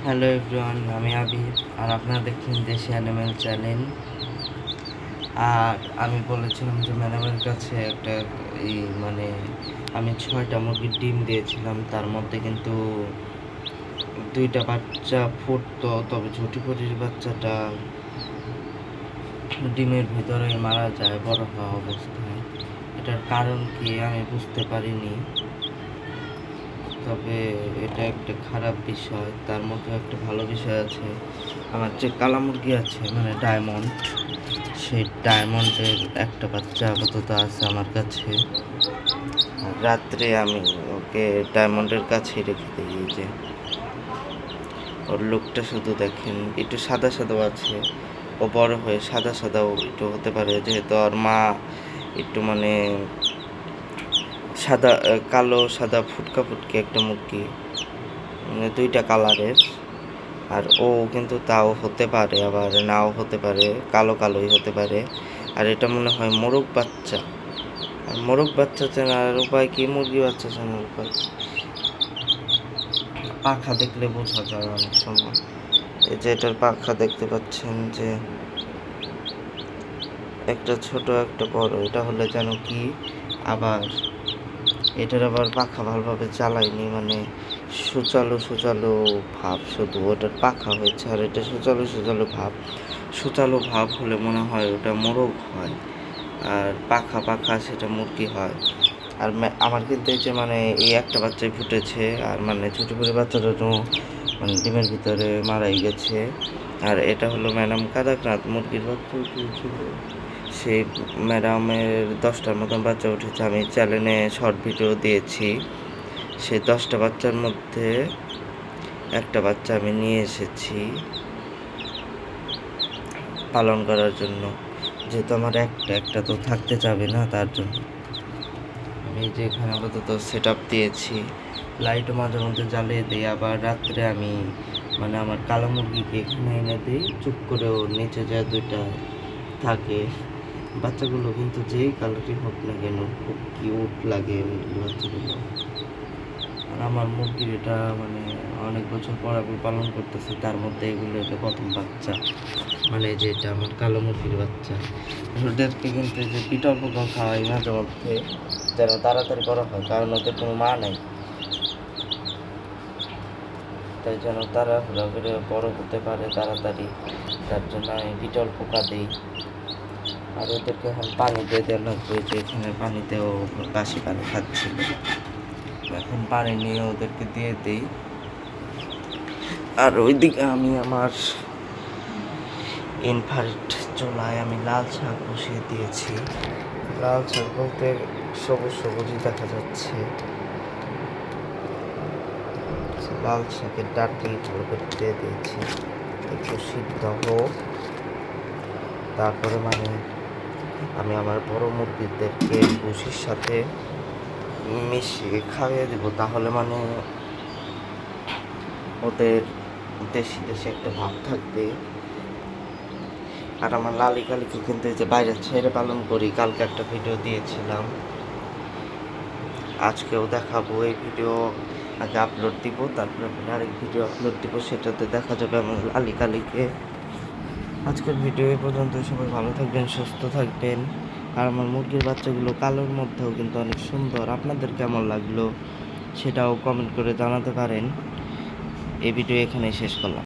Hello everyone, আমি আবির আর আপনারা দেখছেন দেশি অ্যানিমেল চ্যানেল। আর আমি বলেছিলাম যে ম্যাডামের কাছে একটা আমি 6টা মুরগির ডিম দিয়েছিলাম, তার মধ্যে কিন্তু 2টা বাচ্চা ফুটতো, তবে ঝুটিপুটির বাচ্চাটা ডিমের ভিতরে মারা যায় বড় হওয়া অবস্থায়। এটার কারণ কি আমি বুঝতে পারিনি, তবে এটা একটা খারাপ বিষয়। তার মধ্যে একটা ভালো বিষয় আছে, আমার যে কালা মুরগি আছে মানে ডায়মন্ড, সেই ডায়মন্ডের একটা বাচ্চা আপাতত আছে আমার কাছে। আর রাত্রে আমি ওকে ডায়মন্ডের কাছেই রেখে দিই। এই যে ওর লুকটা শুধু দেখেন, একটু সাদা সাদাও আছে, ও বড় হয়ে সাদা সাদাও একটু হতে পারে, যেহেতু ওর মা একটু সাদা কালো সাদা ফুটকা ফুটকি একটা মুরগি, 2টা কালারের। আর ও কিন্তু তাও হতে পারে, আবার নাও হতে পারে, কালো কালোই হতে পারে। আর এটা মনে হয় মোরগ বাচ্চা। আর মোরগ বাচ্চা চেনার উপায় কি, মুরগি বাচ্চা চেনার উপায়, পাখা দেখলে বোঝা যায় অনেক সময়। এই যে এটার পাখা দেখতে পাচ্ছেন, যে একটা ছোট একটা বড়, এটা হলে যেন কি, আবার এটার আবার পাখা ভালোভাবে চালাইনি, সুচালো ভাব, শুধু ওটার পাখা হয়েছে। আর এটা সুচালো ভাব হলে মনে হয় ওটা মোরগ হয়, আর পাখা পাখা সেটা মুরগি হয়। আর আমার কিন্তু এই যে এই একটা বাচ্চাই ফুটেছে, আর ছোটো করে বাচ্চাটা তো ডিমের ভিতরে মারাই গেছে। আর এটা হলো ম্যাডাম কাদাকনাথ মুরগির বাচ্চা ছিল, সেই ম্যাডামের 10টার মতন বাচ্চা উঠেছে। আমি চ্যানেলে শর্ট ভিডিও দিয়েছি, সেই 10টা বাচ্চার মধ্যে একটা বাচ্চা আমি নিয়ে এসেছি পালন করার জন্য, যেহেতু আমার একটা তো থাকতে যাবে না, তার জন্য আমি যে এখানে আপাতত সেট আপ দিয়েছি। লাইটও মাঝে মধ্যে জ্বালিয়ে দিই, আবার রাত্রে আমি আমার কালো মুরগিকে এখানে এনে দিই, চুপ করে ওর নিচে যায় 2টা থাকে। বাচ্চাগুলো কিন্তু যেই কালারই হোক না কেন খুব কিউট লাগে মুরগির বাচ্চাগুলো। আর আমার মুরগির এটা অনেক বছর পর আমি পালন করতেছি, তার মধ্যে এগুলো এটা প্রথম বাচ্চা, যে এটা আমার কালো মুরগির বাচ্চা। ওদেরকে কিন্তু যে পিটল পোকা খাওয়াই মাঝে মধ্যে, যেন তাড়াতাড়ি বড় হয়, কারণ ওদের কোনো মা নেই, তাই যেন তারা করে বড় হতে পারে তাড়াতাড়ি, তার জন্য আমি পিটল পোকা দিই। আর ওদেরকে এখন পানি দিয়ে দেওয়া লাগবে, যে এখানে পানিতেও বাসি পানি খাচ্ছিল, এখন পানি নিয়ে ওদেরকে দিয়ে দিই। আর ওইদিকে আমি আমার ইনফ্রারেড চুলায় আমি লাল শাক বসিয়ে দিয়েছি। লাল শাক বলতে সবুজই দেখা যাচ্ছে। লাল শাকের ডাঁটি ভালো করে দিয়ে দিয়েছি, একটু সিদ্ধ হোক। তারপরে আমি আমার বড় মুরগিদেরকে ভুসির সাথে মিশিয়ে খাইয়ে দেবো, তাহলে ওদের দেশি একটা ভাব থাকবে। আর আমার লালি কালিকে কিন্তু এই যে বাইরে ছেড়ে পালন করি, কালকে একটা ভিডিও দিয়েছিলাম, আজকেও দেখাবো। এই ভিডিও আগে আপলোড দিব, তারপরে আরেক ভিডিও আপলোড দিব, সেটাতে দেখা যাবে আমার লালি কালিকে। আজকের ভিডিও এই পর্যন্ত। সবাই ভালো থাকবেন, সুস্থ থাকবেন। আর আমার মুরগির বাচ্চাগুলো কালোর মধ্যেও কিন্তু অনেক সুন্দর। আপনাদের কেমন লাগলো সেটাও কমেন্ট করে জানাতে পারেন। এই ভিডিও এখানেই শেষ করলাম।